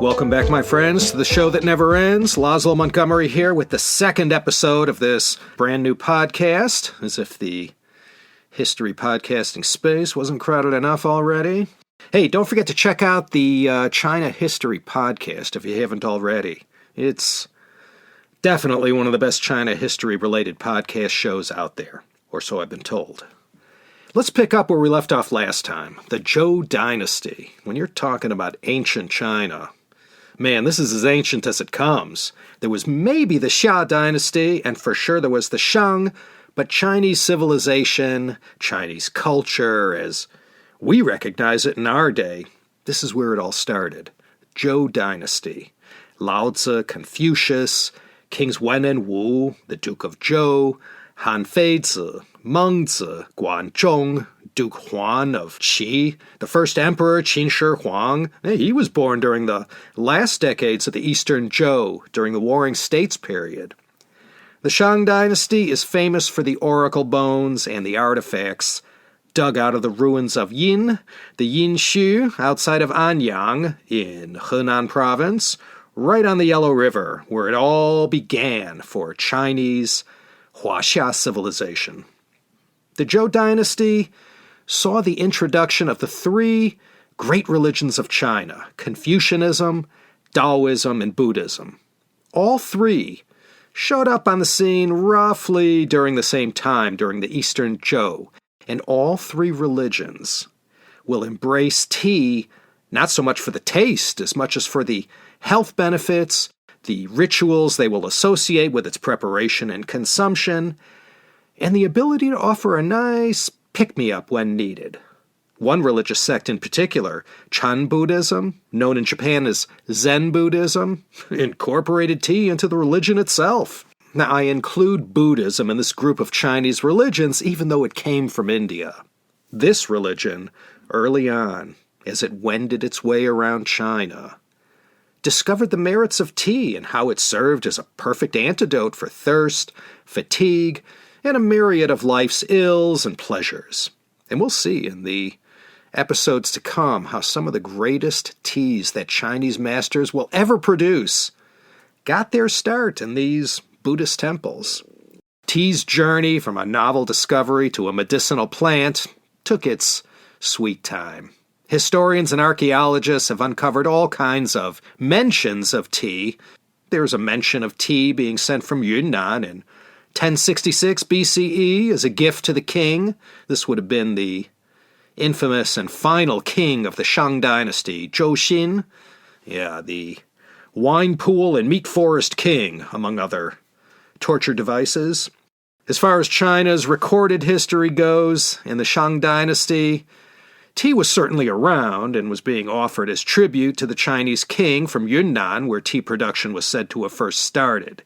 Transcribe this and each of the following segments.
Welcome back, my friends, to the show that never ends. Laszlo Montgomery here with the second episode of this brand new podcast, as if the history podcasting space wasn't crowded enough already. Hey, don't forget to check out the China History podcast if you haven't already. It's definitely one of the best China history-related podcast shows out there, or so I've been told. Let's pick up where we left off last time, the Zhou Dynasty. When you're talking about ancient China, man, this is as ancient as it comes. There was maybe the Xia Dynasty, and for sure there was the Shang, but Chinese civilization, Chinese culture, as we recognize it in our day, this is where it all started. Zhou Dynasty. Lao Tzu, Confucius, Kings Wen and Wu, the Duke of Zhou, Han Feizi, Meng Zi, Guanzhong, Duke Huan of Qi, the first emperor Qin Shi Huang. He was born during the last decades of the Eastern Zhou, during the Warring States period. The Shang Dynasty is famous for the oracle bones and the artifacts dug out of the ruins of Yin, the Yin Xu, outside of Anyang, in Henan Province, right on the Yellow River, where it all began for Chinese Huaxia civilization. The Zhou Dynasty saw the introduction of the three great religions of China, Confucianism, Taoism, and Buddhism. All three showed up on the scene roughly during the same time during the Eastern Zhou, and all three religions will embrace tea not so much for the taste as much as for the health benefits, the rituals they will associate with its preparation and consumption, and the ability to offer a nice pick-me-up when needed. One religious sect in particular, Chan Buddhism, known in Japan as Zen Buddhism, incorporated tea into the religion itself. Now, I include Buddhism in this group of Chinese religions even though it came from India. This religion, early on, as it wended its way around China, discovered the merits of tea and how it served as a perfect antidote for thirst, fatigue, and a myriad of life's ills and pleasures. And we'll see in the episodes to come how some of the greatest teas that Chinese masters will ever produce got their start in these Buddhist temples. Tea's journey from a novel discovery to a medicinal plant took its sweet time. Historians and archaeologists have uncovered all kinds of mentions of tea. There's a mention of tea being sent from Yunnan in 1066 BCE as a gift to the king. This would have been the infamous and final king of the Shang Dynasty, Zhou Xin. Yeah, the wine pool and meat forest king, among other torture devices. As far as China's recorded history goes, in the Shang Dynasty, tea was certainly around and was being offered as tribute to the Chinese king from Yunnan, where tea production was said to have first started.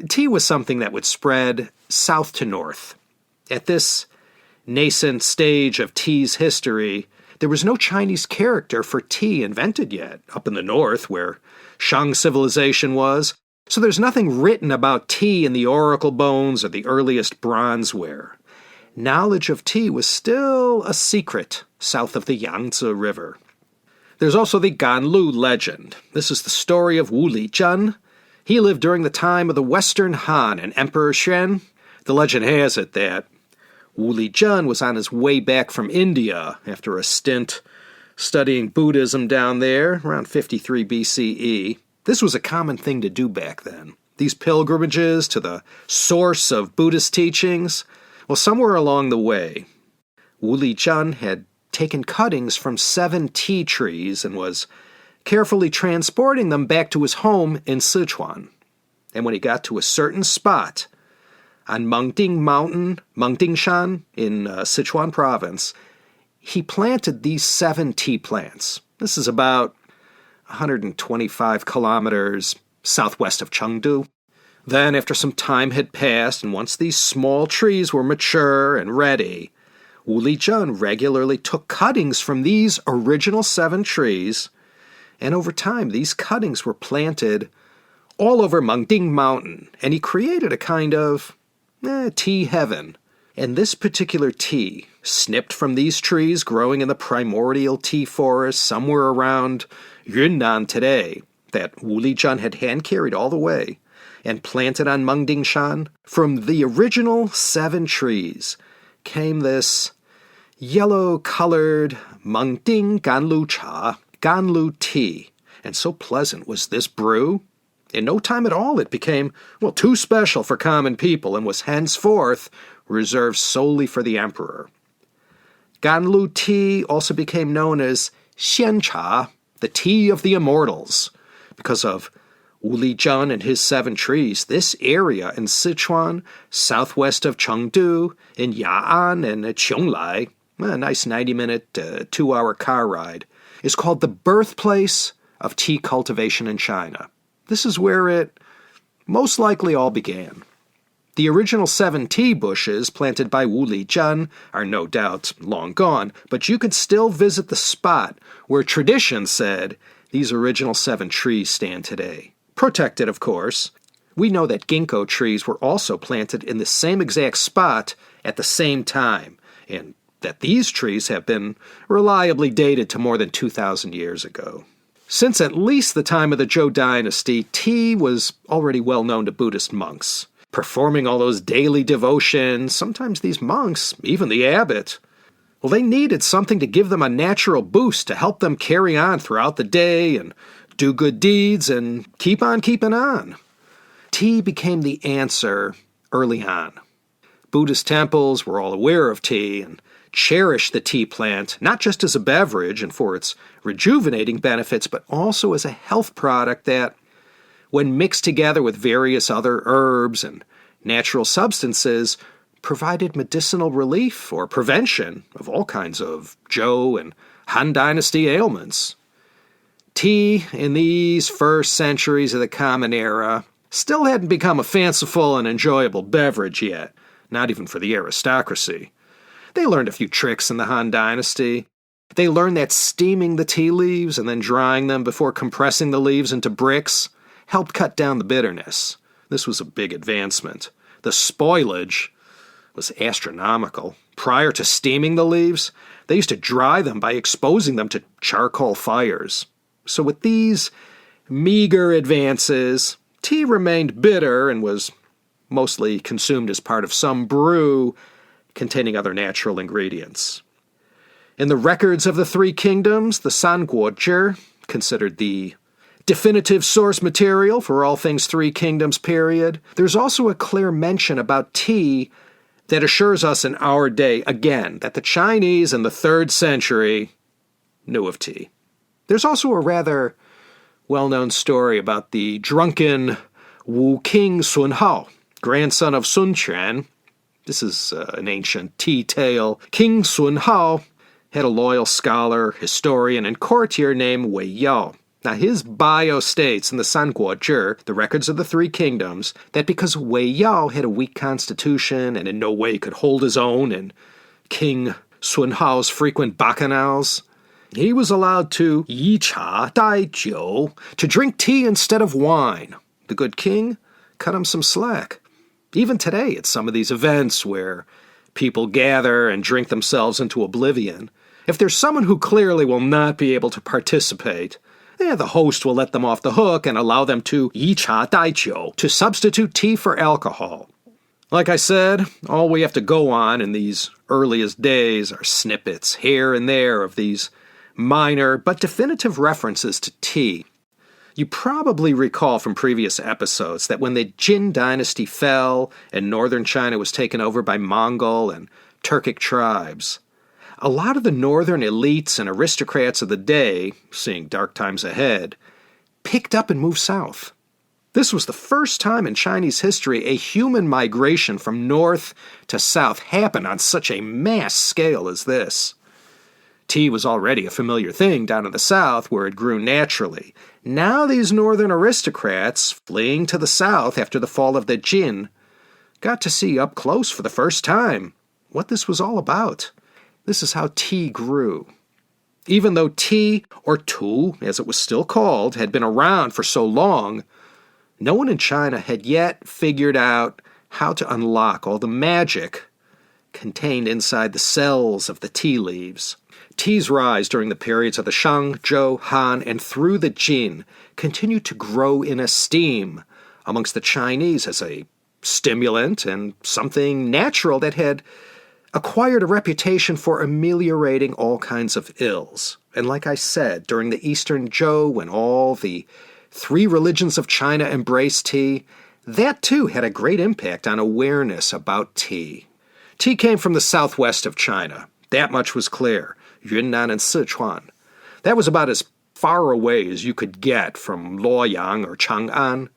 Tea was something that would spread south to north. At this nascent stage of tea's history, there was no Chinese character for tea invented yet, up in the north where Shang civilization was, so there's nothing written about tea in the oracle bones or the earliest bronzeware. Knowledge of tea was still a secret south of the Yangtze River. There's also the Ganlu legend. This is the story of Wu Lizhen. He lived during the time of the Western Han and Emperor Shen. The legend has it that Wu Lizhen was on his way back from India after a stint studying Buddhism down there around 53 BCE. This was a common thing to do back then. These pilgrimages to the source of Buddhist teachings. Well, somewhere along the way, Wu Lizhen had taken cuttings from 7 tea trees and was carefully transporting them back to his home in Sichuan. And when he got to a certain spot on Mengding Mountain, Mengdingshan, in Sichuan province, he planted these 7 tea plants. This is about 125 kilometers southwest of Chengdu. Then, after some time had passed, and once these small trees were mature and ready, Wu Lizhen regularly took cuttings from these original 7 trees, and over time these cuttings were planted all over Mengding Mountain, and he created a kind of tea heaven. And this particular tea, snipped from these trees growing in the primordial tea forest somewhere around Yunnan today, that Wu Lijian had hand-carried all the way and planted on Mengdingshan, from the original 7 trees came this yellow-colored Mengding Ganlu Cha, Ganlu tea. And so pleasant was this brew, in no time at all it became, too special for common people and was henceforth reserved solely for the emperor. Ganlu tea also became known as Xian Cha, the tea of the immortals. Because of Wu Lijian and his 7 trees, this area in Sichuan, southwest of Chengdu, in Ya'an and Qionglai, a nice 90-minute, 2-hour car ride, is called the birthplace of tea cultivation in China. This is where it most likely all began. The original 7 tea bushes planted by Wu Lijian are no doubt long gone, but you could still visit the spot where tradition said these original 7 trees stand today. Protected, of course. We know that ginkgo trees were also planted in the same exact spot at the same time, and that these trees have been reliably dated to more than 2,000 years ago. Since at least the time of the Zhou Dynasty, tea was already well known to Buddhist monks. Performing all those daily devotions, sometimes these monks, even the abbot, they needed something to give them a natural boost to help them carry on throughout the day and do good deeds and keep on keeping on. Tea became the answer early on. Buddhist temples were all aware of tea and cherished the tea plant, not just as a beverage and for its rejuvenating benefits, but also as a health product that, when mixed together with various other herbs and natural substances, provided medicinal relief or prevention of all kinds of Zhou and Han Dynasty ailments. Tea, in these first centuries of the Common Era, still hadn't become a fanciful and enjoyable beverage yet, not even for the aristocracy. They learned a few tricks in the Han Dynasty. They learned that steaming the tea leaves and then drying them before compressing the leaves into bricks helped cut down the bitterness. This was a big advancement. The spoilage was astronomical. Prior to steaming the leaves, they used to dry them by exposing them to charcoal fires. So with these meager advances, tea remained bitter and was mostly consumed as part of some brew containing other natural ingredients. In the records of the 3 kingdoms, the Sanguozhi, considered the definitive source material for all things 3 kingdoms period, there's also a clear mention about tea that assures us in our day, again, that the Chinese in the 3rd century knew of tea. There's also a rather well-known story about the drunken Wu King Sun Hao, grandson of Sun Quan. This is an ancient tea tale. King Sun Hao had a loyal scholar, historian, and courtier named Wei Yao. Now, his bio states in the Sanguozhi, the records of the 3 kingdoms, that because Wei Yao had a weak constitution and in no way could hold his own in King Sun Hao's frequent bacchanals, he was allowed to yi cha dai jiu, to drink tea instead of wine. The good king cut him some slack. Even today, at some of these events where people gather and drink themselves into oblivion, if there's someone who clearly will not be able to participate, the host will let them off the hook and allow them to yi cha dai jiu, to substitute tea for alcohol. Like I said, all we have to go on in these earliest days are snippets here and there of these minor but definitive references to tea. You probably recall from previous episodes that when the Jin dynasty fell and northern China was taken over by Mongol and Turkic tribes, a lot of the northern elites and aristocrats of the day, seeing dark times ahead, picked up and moved south. This was the first time in Chinese history a human migration from north to south happened on such a mass scale as this. Tea was already a familiar thing down in the south where it grew naturally. Now these northern aristocrats, fleeing to the south after the fall of the Jin, got to see up close for the first time what this was all about. This is how tea grew. Even though tea, or tu, as it was still called, had been around for so long, no one in China had yet figured out how to unlock all the magic contained inside the cells of the tea leaves. Tea's rise during the periods of the Shang, Zhou, Han, and through the Jin continued to grow in esteem amongst the Chinese as a stimulant and something natural that had acquired a reputation for ameliorating all kinds of ills. And like I said, during the Eastern Zhou, when all the three religions of China embraced tea, that too had a great impact on awareness about tea. Tea came from the southwest of China. That much was clear. Yunnan and Sichuan. That was about as far away as you could get from Luoyang or Chang'an.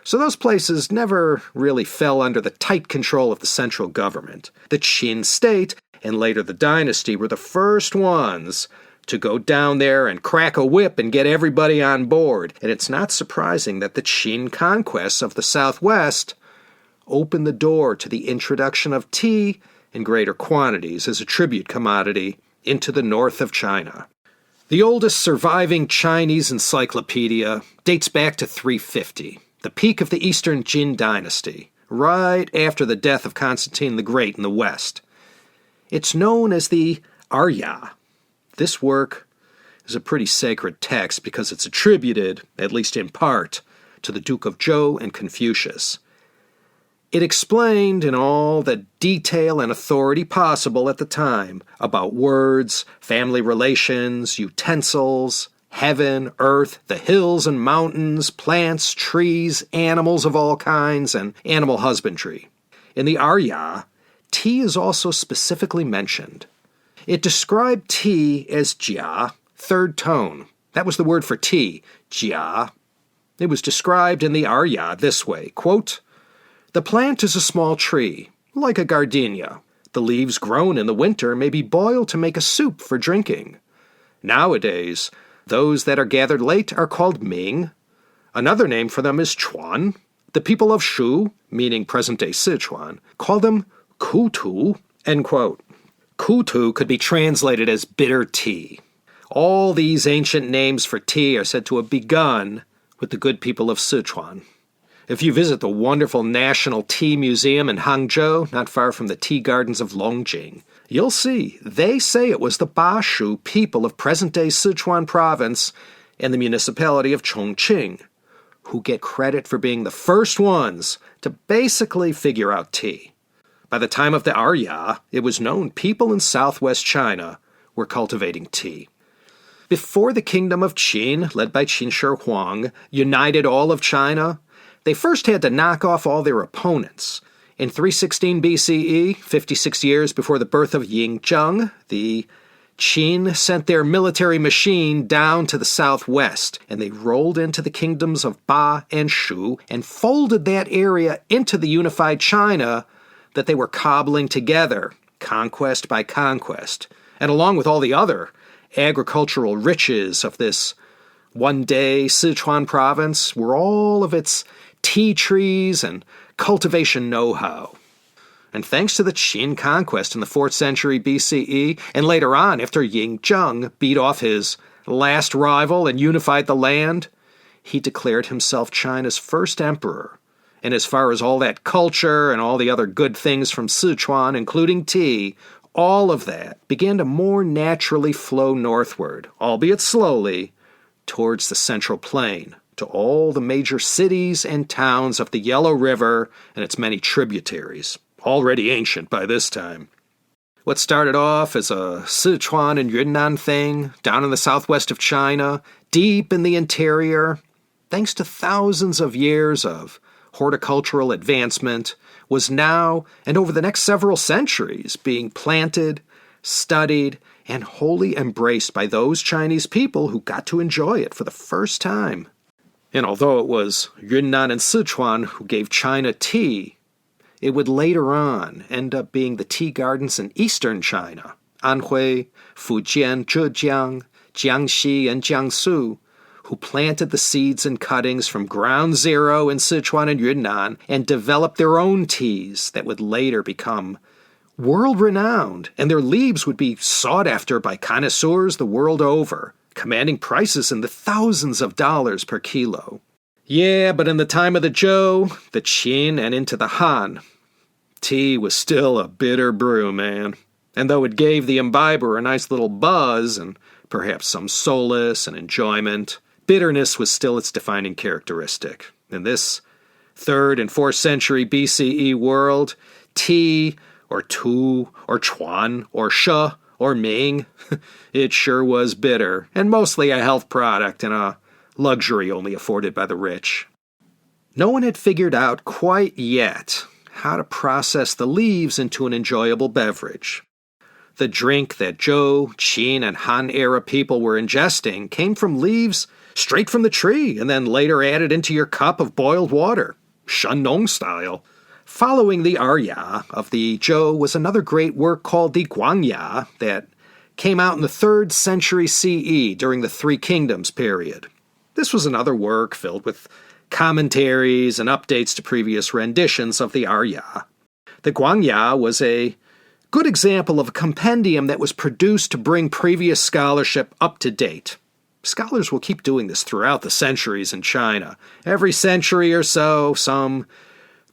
So those places never really fell under the tight control of the central government. The Qin state, and later the Dynasty, were the first ones to go down there and crack a whip and get everybody on board. And it's not surprising that the Qin conquests of the southwest opened the door to the introduction of tea in greater quantities as a tribute commodity into the north of China. The oldest surviving Chinese encyclopedia dates back to 350. The peak of the Eastern Jin dynasty, right after the death of Constantine the Great in the West. It's known as the Arya. This work is a pretty sacred text because it's attributed, at least in part, to the Duke of Zhou and Confucius. It explained in all the detail and authority possible at the time about words, family relations, utensils, heaven, earth, the hills and mountains, plants, trees, animals of all kinds, and animal husbandry. In the Arya, tea is also specifically mentioned. It described tea as jia, third tone. That was the word for tea, jia. It was described in the Arya this way, quote, "The plant is a small tree, like a gardenia. The leaves grown in the winter may be boiled to make a soup for drinking. Nowadays, those that are gathered late are called Ming. Another name for them is Chuan. The people of Shu, meaning present-day Sichuan, call them Kutu." End quote. Kutu could be translated as bitter tea. All these ancient names for tea are said to have begun with the good people of Sichuan. If you visit the wonderful National Tea Museum in Hangzhou, not far from the tea gardens of Longjing, you'll see they say it was the Bashu people of present-day Sichuan province and the municipality of Chongqing who get credit for being the first ones to basically figure out tea. By the time of the Arya, it was known people in southwest China were cultivating tea. Before the kingdom of Qin, led by Qin Shi Huang, united all of China, they first had to knock off all their opponents. In 316 BCE, 56 years before the birth of Yingzheng, the Qin sent their military machine down to the southwest, and they rolled into the kingdoms of Ba and Shu and folded that area into the unified China that they were cobbling together, conquest by conquest. And along with all the other agricultural riches of this one-day Sichuan province were all of its tea trees and cultivation know-how. And thanks to the Qin conquest in the 4th century BCE, and later on after Yingzheng beat off his last rival and unified the land, he declared himself China's first emperor. And as far as all that culture and all the other good things from Sichuan, including tea, all of that began to more naturally flow northward, albeit slowly, towards the Central Plain, to all the major cities and towns of the Yellow River and its many tributaries, already ancient by this time. What started off as a Sichuan and Yunnan thing, down in the southwest of China, deep in the interior, thanks to thousands of years of horticultural advancement, was now, and over the next several centuries, being planted, studied, and wholly embraced by those Chinese people who got to enjoy it for the first time. And although it was Yunnan and Sichuan who gave China tea, it would later on end up being the tea gardens in eastern China, Anhui, Fujian, Zhejiang, Jiangxi, and Jiangsu, who planted the seeds and cuttings from ground zero in Sichuan and Yunnan and developed their own teas that would later become world-renowned, and their leaves would be sought after by connoisseurs the world over, commanding prices in the thousands of dollars per kilo. Yeah, but in the time of the Zhou, the Qin, and into the Han, tea was still a bitter brew, man. And though it gave the imbiber a nice little buzz and perhaps some solace and enjoyment, bitterness was still its defining characteristic. In this 3rd and 4th century BCE world, tea, or tu, or chuan, or shi, or ming, it sure was bitter, and mostly a health product and a luxury only afforded by the rich. No one had figured out quite yet how to process the leaves into an enjoyable beverage. The drink that Zhou, Qin, and Han era people were ingesting came from leaves straight from the tree and then later added into your cup of boiled water, Shen Nong style. Following the Arya of the Zhou was another great work called the Guangya that came out in the 3rd century CE during the Three Kingdoms period. This was another work filled with commentaries and updates to previous renditions of the Arya. The Guangya was a good example of a compendium that was produced to bring previous scholarship up to date. Scholars will keep doing this throughout the centuries in China. Every century or so, some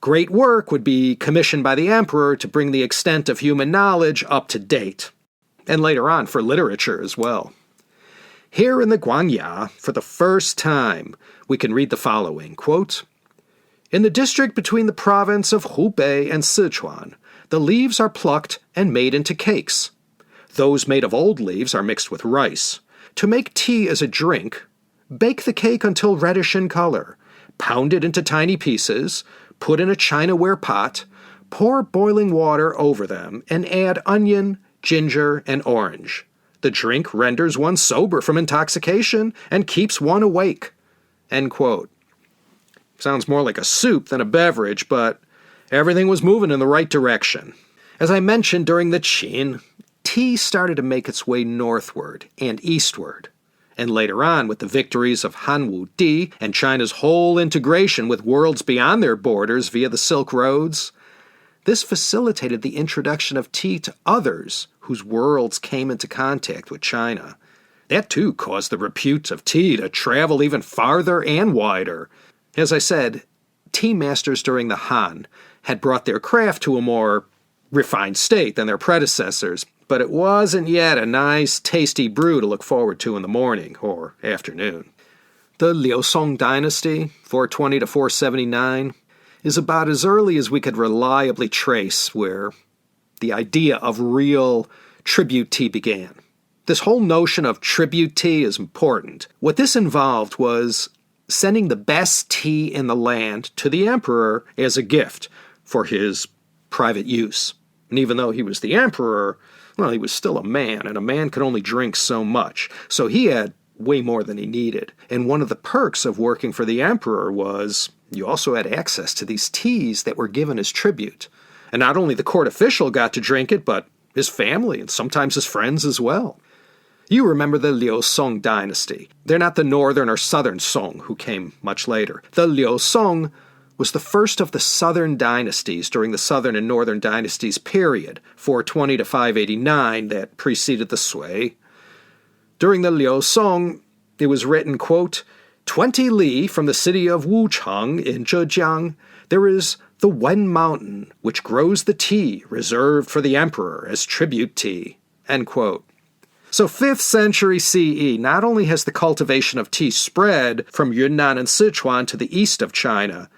great work would be commissioned by the emperor to bring the extent of human knowledge up to date, and later on for literature as well. Here in the Guangya, for the first time, we can read the following, quote, "In the district between the province of Hubei and Sichuan, the leaves are plucked and made into cakes. Those made of old leaves are mixed with rice. To make tea as a drink, bake the cake until reddish in color, pound it into tiny pieces, put in a chinaware pot, pour boiling water over them, and add onion, ginger, and orange. The drink renders one sober from intoxication and keeps one awake." End quote. Sounds more like a soup than a beverage, but everything was moving in the right direction. As I mentioned during the Qin, tea started to make its way northward and eastward. And later on, with the victories of Han Wu Di and China's whole integration with worlds beyond their borders via the Silk Roads, this facilitated the introduction of tea to others whose worlds came into contact with China. That too caused the repute of tea to travel even farther and wider. As I said, tea masters during the Han had brought their craft to a more refined state than their predecessors, but it wasn't yet a nice, tasty brew to look forward to in the morning or afternoon. The Liu Dynasty, 420 to 479, is about as early as we could reliably trace where the idea of real tribute tea began. This whole notion of tribute tea is important. What this involved was sending the best tea in the land to the emperor as a gift for his private use. And even though he was the emperor, well, he was still a man, and a man could only drink so much. So he had way more than he needed. And one of the perks of working for the emperor was you also had access to these teas that were given as tribute. And not only the court official got to drink it, but his family and sometimes his friends as well. You remember the Liu Song dynasty. They're not the northern or southern Song, who came much later. The Liu Song was the first of the southern dynasties during the southern and northern dynasties period, 420 to 589, that preceded the Sui. During the Liu Song, it was written, quote, 20 li from the city of Wuchang in Zhejiang, there is the Wen Mountain, which grows the tea reserved for the emperor as tribute tea, end quote. So 5th century CE, not only has the cultivation of tea spread from Yunnan and Sichuan to the east of China,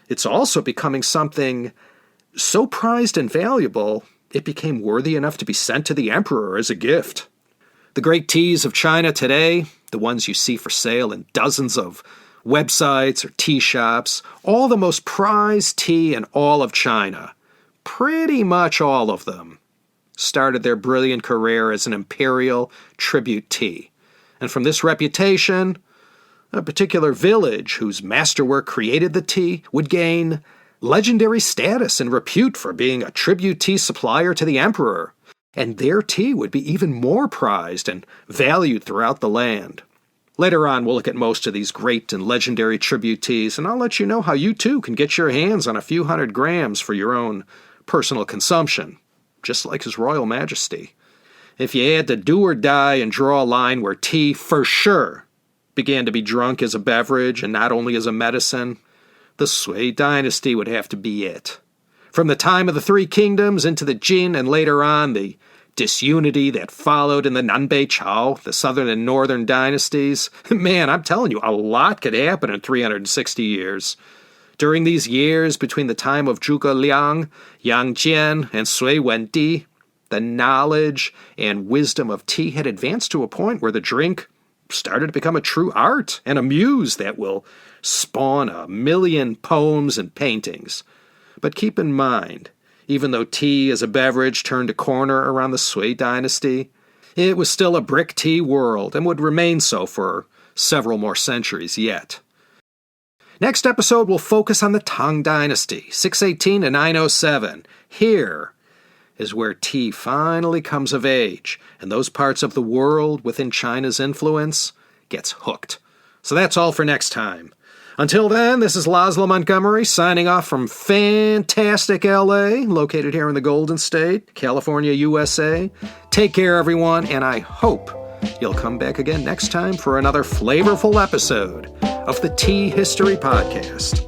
it's also becoming something so prized and valuable, it became worthy enough to be sent to the emperor as a gift. The great teas of China today, the ones you see for sale in dozens of websites or tea shops, all the most prized tea in all of China, pretty much all of them, started their brilliant career as an imperial tribute tea. And from this reputation, a particular village whose masterwork created the tea would gain legendary status and repute for being a tribute tea supplier to the emperor, and their tea would be even more prized and valued throughout the land. Later on, we'll look at most of these great and legendary tribute teas, and I'll let you know how you too can get your hands on a few hundred grams for your own personal consumption, just like His Royal Majesty. If you had to do or die and draw a line where tea, for sure, began to be drunk as a beverage and not only as a medicine, the Sui dynasty would have to be it. From the time of the Three Kingdoms into the Jin and later on the disunity that followed in the Nanbei Chao, the southern and northern dynasties. Man, I'm telling you, a lot could happen in 360 years. During these years between the time of Zhuge Liang, Yang Jian, and Sui Wendi, the knowledge and wisdom of tea had advanced to a point where the drink started to become a true art and a muse that will spawn 1,000,000 poems and paintings. But keep in mind, even though tea as a beverage turned a corner around the Sui dynasty, it was still a brick tea world and would remain so for several more centuries yet. Next episode will focus on the Tang Dynasty, 618 to 907. Here is where tea finally comes of age, and those parts of the world within China's influence gets hooked. So that's all for next time. Until then, this is Laszlo Montgomery signing off from fantastic LA, located here in the Golden State, California, USA. Take care, everyone, and I hope you'll come back again next time for another flavorful episode of the Tea History Podcast.